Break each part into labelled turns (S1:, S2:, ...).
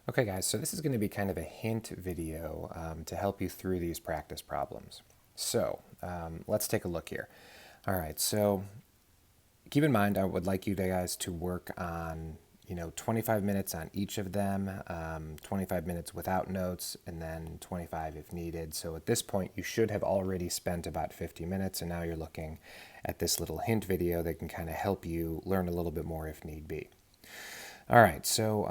S1: Okay guys, so this is going to be kind of a hint video to help you through these practice problems. So let's take a look here. All right, so keep in mind I would like you guys to work on 25 minutes on each of them, 25 minutes without notes, and then 25 if needed. So at this point you should have already spent about 50 minutes, and now you're looking at this little hint video that can kind of help you learn a little bit more if need be. All right, so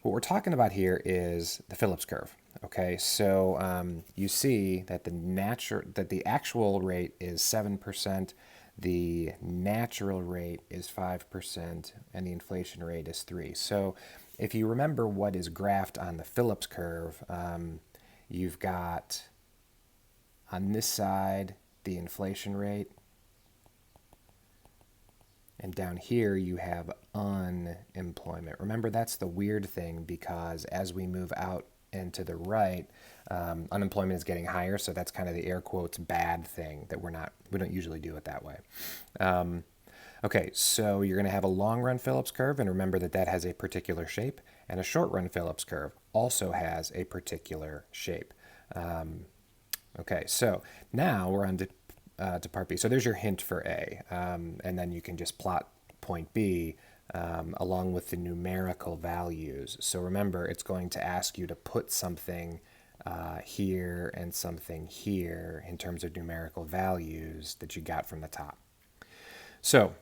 S1: what we're talking about here is the Phillips curve. Okay, so you see that the actual rate is 7%, the natural rate is 5%, and the inflation rate is 3. So if you remember what is graphed on the Phillips curve, you've got on this side the inflation rate, and down here you have unemployment. Remember, that's the weird thing, because as we move out and to the right, unemployment is getting higher. So that's kind of the air quotes bad thing that we don't usually do it that way. Okay, so you're going to have a long run Phillips curve, and remember that that has a particular shape, and a short run Phillips curve also has a particular shape. Okay, so now we're on to part B. So there's your hint for A, and then you can just plot point B along with the numerical values. So remember, it's going to ask you to put something here and something here in terms of numerical values that you got from the top. So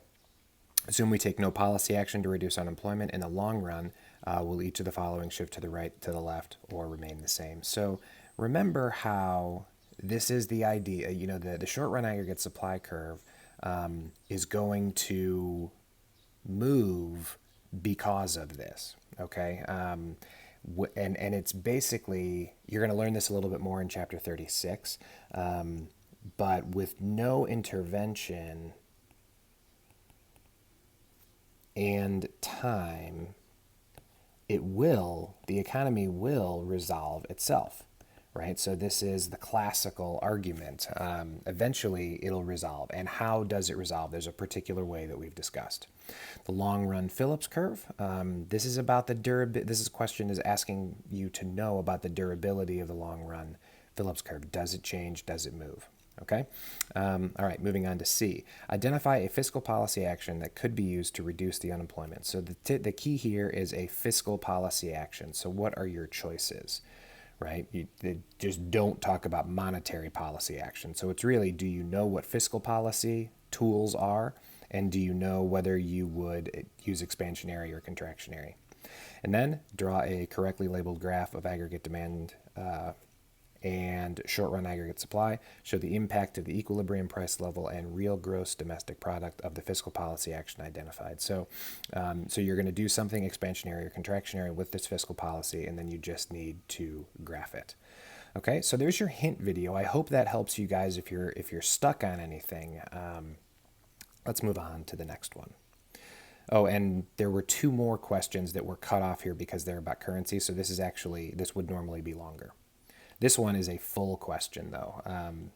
S1: assume we take no policy action to reduce unemployment. In the long run, will each of the following shift to the right, to the left, or remain the same? So remember how this is the idea. The short run aggregate supply curve is going to move because of this. Okay. And it's basically, you're going to learn this a little bit more in chapter 36, but with no intervention and time, the economy will resolve itself, right? So this is the classical argument. Eventually it'll resolve. And how does it resolve? There's a particular way that we've discussed. The long run Phillips curve, this is about the durability. This question is asking you to know about the durability of the long run Phillips curve. Does it change? Does it move? Okay. All right, moving on to C. Identify a fiscal policy action that could be used to reduce the unemployment. So the key here is a fiscal policy action. So what are your choices, right? They just don't talk about monetary policy action. So it's really, do you know what fiscal policy tools are? And do you know whether you would use expansionary or contractionary? And then draw a correctly labeled graph of aggregate demand and short-run aggregate supply, show the impact of the equilibrium price level and real gross domestic product of the fiscal policy action identified. So you're going to do something expansionary or contractionary with this fiscal policy, and then you just need to graph it. Okay, so there's your hint video. I hope that helps you guys if you're stuck on anything. Let's move on to the next one. Oh, and there were two more questions that were cut off here because they're about currency. So this would normally be longer. This one is a full question, though.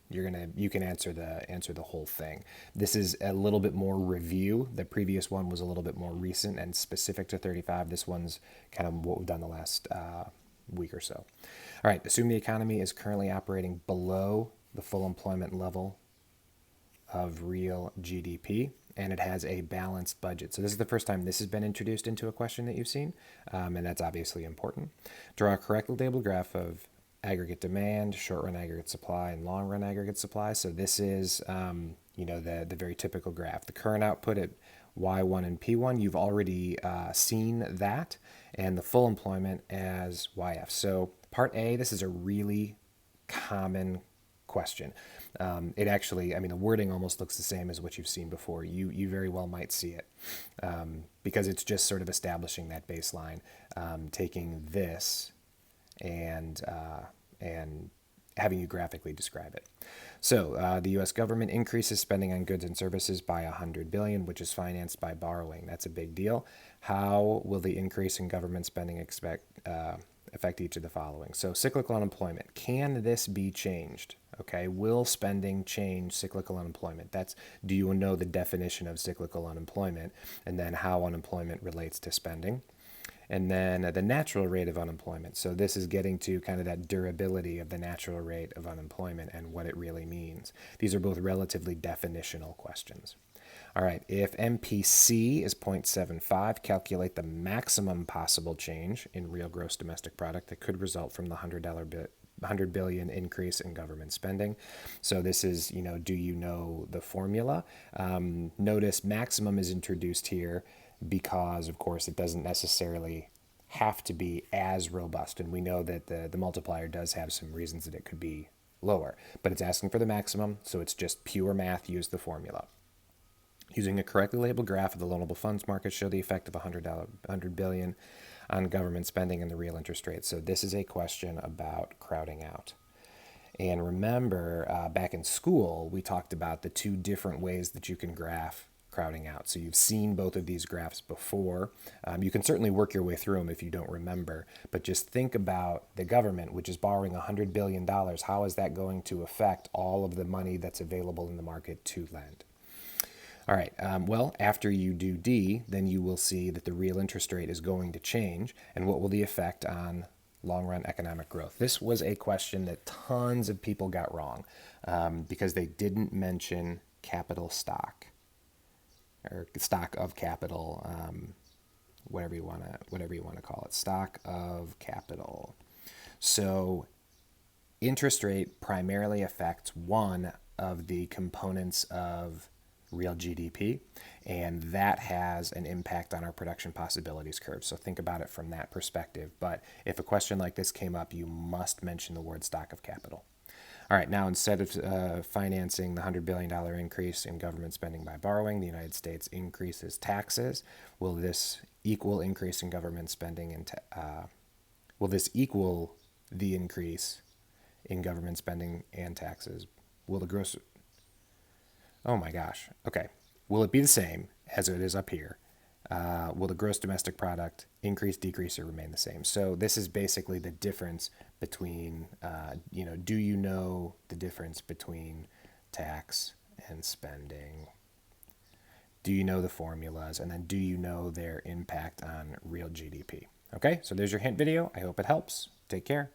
S1: You can answer the whole thing. This is a little bit more review. The previous one was a little bit more recent and specific to 35. This one's kind of what we've done the last week or so. All right, assume the economy is currently operating below the full employment level of real GDP, and it has a balanced budget. So this is the first time this has been introduced into a question that you've seen, and that's obviously important. Draw a correctly labeled graph of aggregate demand, short-run aggregate supply, and long-run aggregate supply. So this is, the very typical graph. The current output at Y1 and P1, you've already seen that, and the full employment as YF. So part A, this is a really common question. It actually, the wording almost looks the same as what you've seen before. You very well might see it because it's just sort of establishing that baseline, taking this and having you graphically describe it. So the U.S. government increases spending on goods and services by $100 billion, which is financed by borrowing. That's a big deal. How will the increase in government spending affect each of the following? So cyclical unemployment. Can this be changed? Okay, will spending change cyclical unemployment? Do you know the definition of cyclical unemployment, and then how unemployment relates to spending? and then the natural rate of unemployment. So this is getting to kind of that durability of the natural rate of unemployment and what it really means. These are both relatively definitional questions. All right, if MPC is 0.75, calculate the maximum possible change in real gross domestic product that could result from the $100 billion increase in government spending. So this is, do you know the formula? Notice maximum is introduced here because, of course, it doesn't necessarily have to be as robust. And we know that the multiplier does have some reasons that it could be lower, but it's asking for the maximum, so it's just pure math. Use the formula. Using a correctly labeled graph of the loanable funds market, show the effect of $100 billion on government spending and the real interest rate. So this is a question about crowding out. And remember, back in school, we talked about the two different ways that you can graph crowding out. So you've seen both of these graphs before. You can certainly work your way through them if you don't remember, but just think about the government, which is borrowing $100 billion. How is that going to affect all of the money that's available in the market to lend? All right, well, after you do D, then you will see that the real interest rate is going to change. And what will the effect on long-run economic growth? This was a question that tons of people got wrong because they didn't mention capital stock or stock of capital, whatever you want to call it, stock of capital. So interest rate primarily affects one of the components of real GDP, and that has an impact on our production possibilities curve. So think about it from that perspective. But if a question like this came up, you must mention the word stock of capital. All right, now instead of financing the $100 billion increase in government spending by borrowing, the United States increases taxes. Will this equal increase in government spending and will this equal the increase in government spending and taxes? Will the gross Oh my gosh. Okay. Will it be the same as it is up here? Will the gross domestic product increase, decrease, or remain the same? So this is basically the difference between, do you know the difference between tax and spending? Do you know the formulas? And then do you know their impact on real GDP? Okay, so there's your hint video. I hope it helps. Take care.